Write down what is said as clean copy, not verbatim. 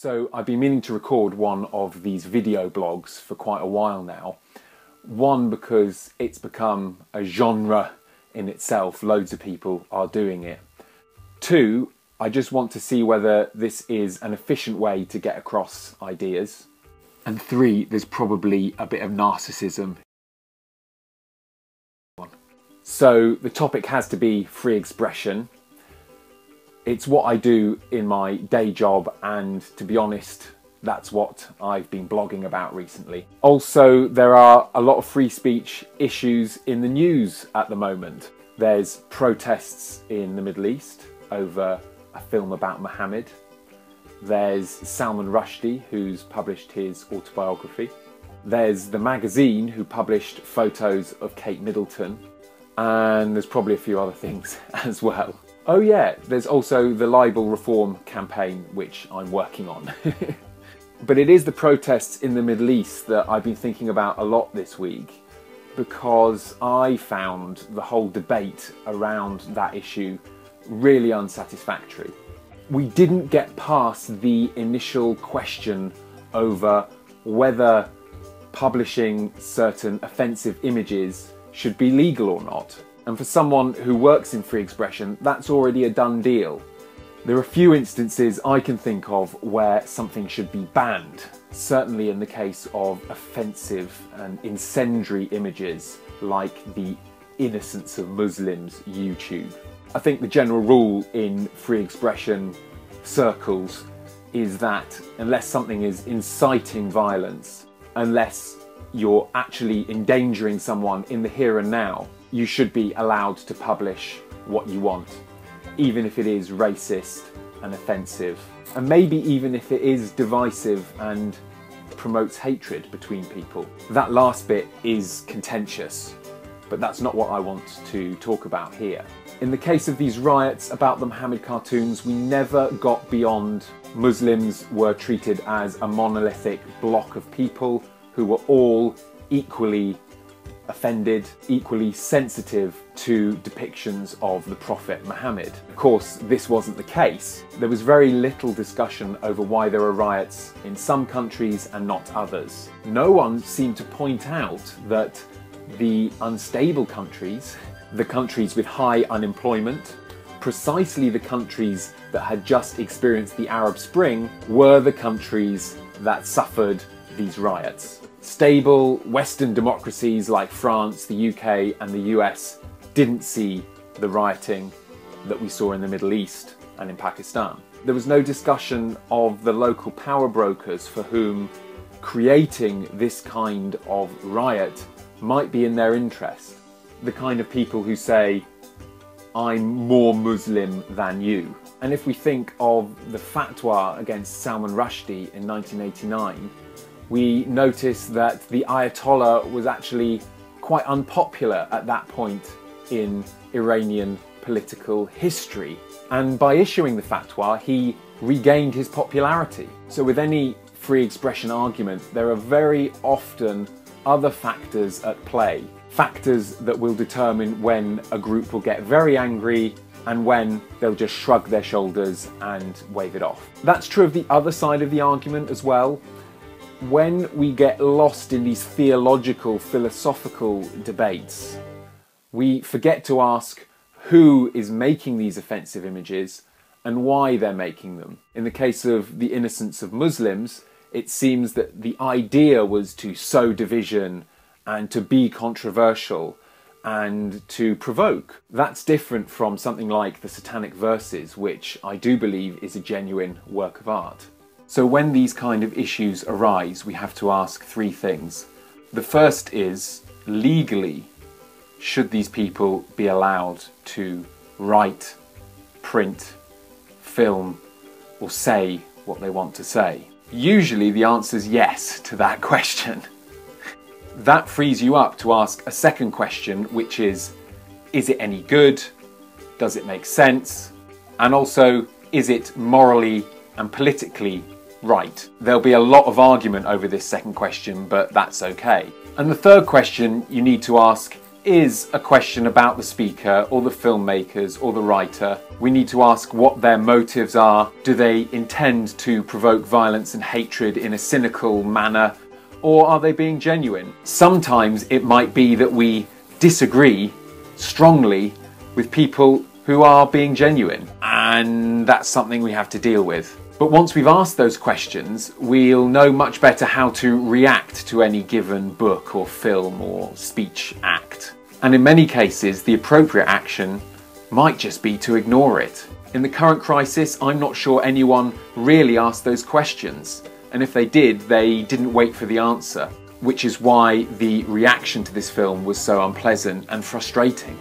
So I've been meaning to record one of these video blogs for quite a while now. One, because it's become a genre in itself, loads of people are doing it. Two, I just want to see whether this is an efficient way to get across ideas. And three, there's probably a bit of narcissism. So the topic has to be free expression. It's what I do in my day job, and to be honest, that's what I've been blogging about recently. Also, there are a lot of free speech issues in the news at the moment. There's protests in the Middle East over a film about Muhammad. There's Salman Rushdie, who's published his autobiography. There's the magazine, who published photos of Kate Middleton. And there's probably a few other things as well. Oh yeah, there's also the libel reform campaign, which I'm working on. But it is the protests in the Middle East that I've been thinking about a lot this week, because I found the whole debate around that issue really unsatisfactory. We didn't get past the initial question over whether publishing certain offensive images should be legal or not. And for someone who works in free expression, that's already a done deal. There are a few instances I can think of where something should be banned, certainly in the case of offensive and incendiary images like the Innocence of Muslims YouTube. I think the general rule in free expression circles is that unless something is inciting violence, unless you're actually endangering someone in the here and now, you should be allowed to publish what you want, even if it is racist and offensive, and maybe even if it is divisive and promotes hatred between people. That last bit is contentious, but that's not what I want to talk about here. In the case of these riots about the Muhammad cartoons, we never got beyond Muslims were treated as a monolithic block of people who were all equally offended, equally sensitive to depictions of the Prophet Muhammad. Of course, this wasn't the case. There was very little discussion over why there were riots in some countries and not others. No one seemed to point out that the unstable countries, the countries with high unemployment, precisely the countries that had just experienced the Arab Spring, were the countries that suffered these riots. Stable Western democracies like France, the UK and the US didn't see the rioting that we saw in the Middle East and in Pakistan. There was no discussion of the local power brokers for whom creating this kind of riot might be in their interest. The kind of people who say, I'm more Muslim than you. And if we think of the fatwa against Salman Rushdie in 1989, we notice that the Ayatollah was actually quite unpopular at that point in Iranian political history. And by issuing the fatwa, he regained his popularity. So with any free expression argument, there are very often other factors at play. Factors that will determine when a group will get very angry and when they'll just shrug their shoulders and wave it off. That's true of the other side of the argument as well. When we get lost in these theological, philosophical debates, we forget to ask who is making these offensive images and why they're making them. In the case of the Innocence of Muslims, it seems that the idea was to sow division and to be controversial and to provoke. That's different from something like the Satanic Verses, which I do believe is a genuine work of art. So when these kind of issues arise, we have to ask three things. The first is, legally, should these people be allowed to write, print, film, or say what they want to say? Usually the answer is yes to that question. That frees you up to ask a second question, which is it any good? Does it make sense? And also, is it morally and politically right? There'll be a lot of argument over this second question, but that's okay. And the third question you need to ask is a question about the speaker or the filmmakers or the writer. We need to ask what their motives are. Do they intend to provoke violence and hatred in a cynical manner, or are they being genuine? Sometimes it might be that we disagree strongly with people who are being genuine, and that's something we have to deal with. But once we've asked those questions, we'll know much better how to react to any given book or film or speech act. And in many cases, the appropriate action might just be to ignore it. In the current crisis, I'm not sure anyone really asked those questions. And if they did, they didn't wait for the answer, which is why the reaction to this film was so unpleasant and frustrating.